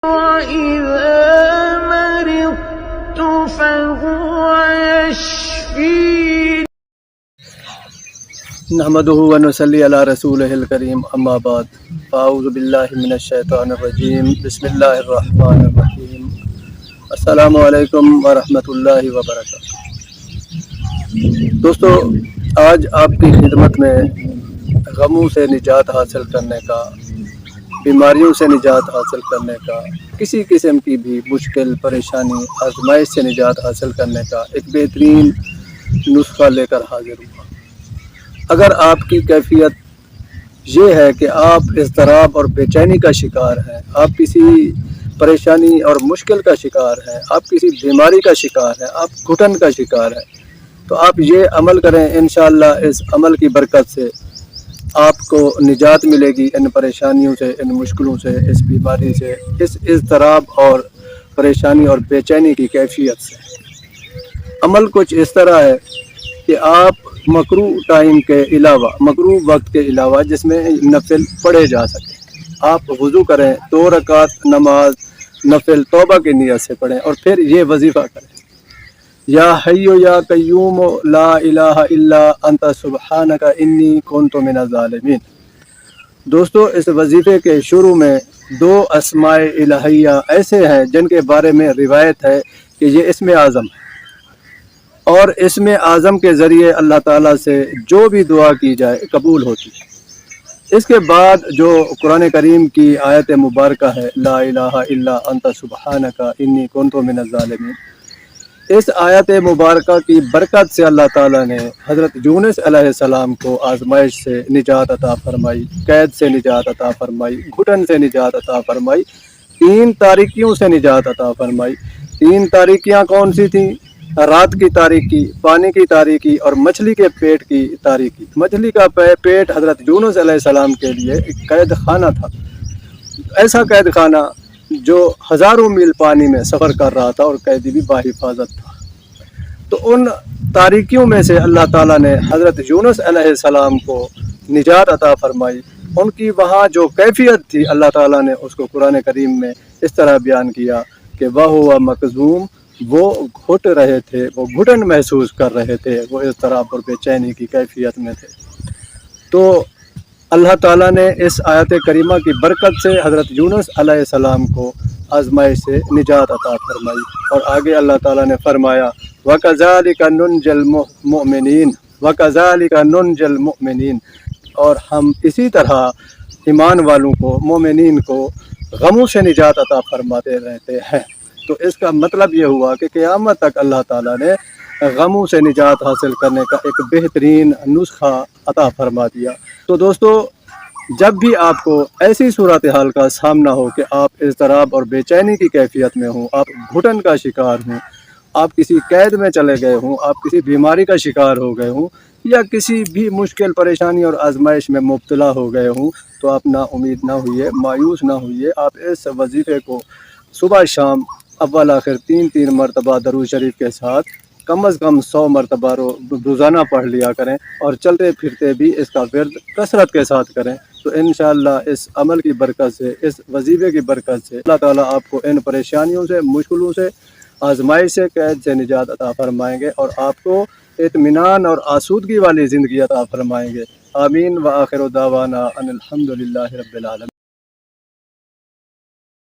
وَإِذَا مَرِضْتُ فَهُوَ يَشْفِينِ نحمده ونصلي على رسوله الكريم اما بعد فاعوذ باللہ من الشیطان الرجیم بسم اللہ الرحمن الرحیم السلام علیکم ورحمۃ اللہ وبرکاتہ۔ دوستو، آج آپ کی خدمت میں غموں سے نجات حاصل کرنے کا، بیماریوں سے نجات حاصل کرنے کا، کسی قسم کی بھی مشکل پریشانی آزمائش سے نجات حاصل کرنے کا ایک بہترین نسخہ لے کر حاضر ہوا۔ اگر آپ کی کیفیت یہ ہے کہ آپ اضطراب اور بے چینی کا شکار ہیں، آپ کسی پریشانی اور مشکل کا شکار ہیں، آپ کسی بیماری کا شکار ہیں، آپ گھٹن کا شکار ہیں، تو آپ یہ عمل کریں۔ انشاءاللہ اس عمل کی برکت سے آپ کو نجات ملے گی ان پریشانیوں سے، ان مشکلوں سے، اس بیماری سے، اس اضطراب اور پریشانی اور بے چینی کی کیفیت سے۔ عمل کچھ اس طرح ہے کہ آپ مکروہ ٹائم کے علاوہ، مکروہ وقت کے علاوہ جس میں نفل پڑھے جا سکیں، آپ وضو کریں، 2 رکعت نماز نفل توبہ کی نیت سے پڑھیں اور پھر یہ وظیفہ کریں: یا حی یا قیوم لا الہ الا انت سبحانک انی کنت من الظالمین۔ دوستو، اس وظیفے کے شروع میں 2 اسماء الہیہ ایسے ہیں جن کے بارے میں روایت ہے کہ یہ اسم اعظم ہے، اور اسم اعظم کے ذریعے اللہ تعالیٰ سے جو بھی دعا کی جائے قبول ہوتی ہے۔ اس کے بعد جو قرآن کریم کی آیت مبارکہ ہے، لا الہ الا انت سبحانک انی کنت من الظالمین، اس آیت مبارکہ کی برکت سے اللہ تعالیٰ نے حضرت یونس علیہ السلام کو آزمائش سے نجات عطا فرمائی، قید سے نجات عطا فرمائی، گھٹن سے نجات عطا فرمائی، 3 تاریکیوں سے نجات عطا فرمائی۔ 3 تاریکیاں کون سی تھیں؟ رات کی تاریکی، پانی کی تاریکی اور مچھلی کے پیٹ کی تاریکی۔ مچھلی کا پیٹ حضرت یونس علیہ السلام کے لیے ایک قید خانہ تھا، ایسا قید خانہ جو ہزاروں میل پانی میں سفر کر رہا تھا اور قیدی بھی باحفاظت تھا۔ تو ان تاریکیوں میں سے اللہ تعالیٰ نے حضرت یونس علیہ السلام کو نجات عطا فرمائی۔ ان کی وہاں جو کیفیت تھی، اللہ تعالیٰ نے اس کو قرآن کریم میں اس طرح بیان کیا کہ وَهُوَ مَكْظُومٌ، وہ گھٹ رہے تھے، وہ گھٹن محسوس کر رہے تھے، وہ اضطراب اور بے چینی کی کیفیت میں تھے۔ تو اللہ تعالیٰ نے اس آیت کریمہ کی برکت سے حضرت یونس علیہ السلام کو آزمائش سے نجات عطا فرمائی، اور آگے اللہ تعالیٰ نے فرمایا وَكَذَلِكَ نُنْجِ الْمُؤْمِنِينَ وَكَذَلِكَ نُنْجِ الْمُؤْمِنِينَ، اور ہم اسی طرح ایمان والوں کو، مومنین کو غموں سے نجات عطا فرماتے رہتے ہیں۔ تو اس کا مطلب یہ ہوا کہ قیامت تک اللہ تعالیٰ نے غموں سے نجات حاصل کرنے کا ایک بہترین نسخہ عطا فرما دیا۔ تو دوستو، جب بھی آپ کو ایسی صورتحال کا سامنا ہو کہ آپ اضطراب اور بے چینی کی کیفیت میں ہوں، آپ گھٹن کا شکار ہوں، آپ کسی قید میں چلے گئے ہوں، آپ کسی بیماری کا شکار ہو گئے ہوں، یا کسی بھی مشکل پریشانی اور آزمائش میں مبتلا ہو گئے ہوں، تو آپ نا امید نہ ہوئیے، مایوس نہ ہوئیے۔ آپ اس وظیفے کو صبح شام اول آخر 3 مرتبہ درود شریف کے ساتھ کم از کم 100 مرتبہ روزانہ پڑھ لیا کریں، اور چلتے پھرتے بھی اس کا ورد کثرت کے ساتھ کریں۔ تو انشاءاللہ اس عمل کی برکت سے، اس وظیفے کی برکت سے اللہ تعالیٰ آپ کو ان پریشانیوں سے، مشکلوں سے، آزمائش سے، قید سے نجات عطا فرمائیں گے، اور آپ کو اطمینان اور آسودگی والی زندگی عطا فرمائیں گے۔ آمین۔ وآخر دعوانا ان الحمد للہ رب العالمین۔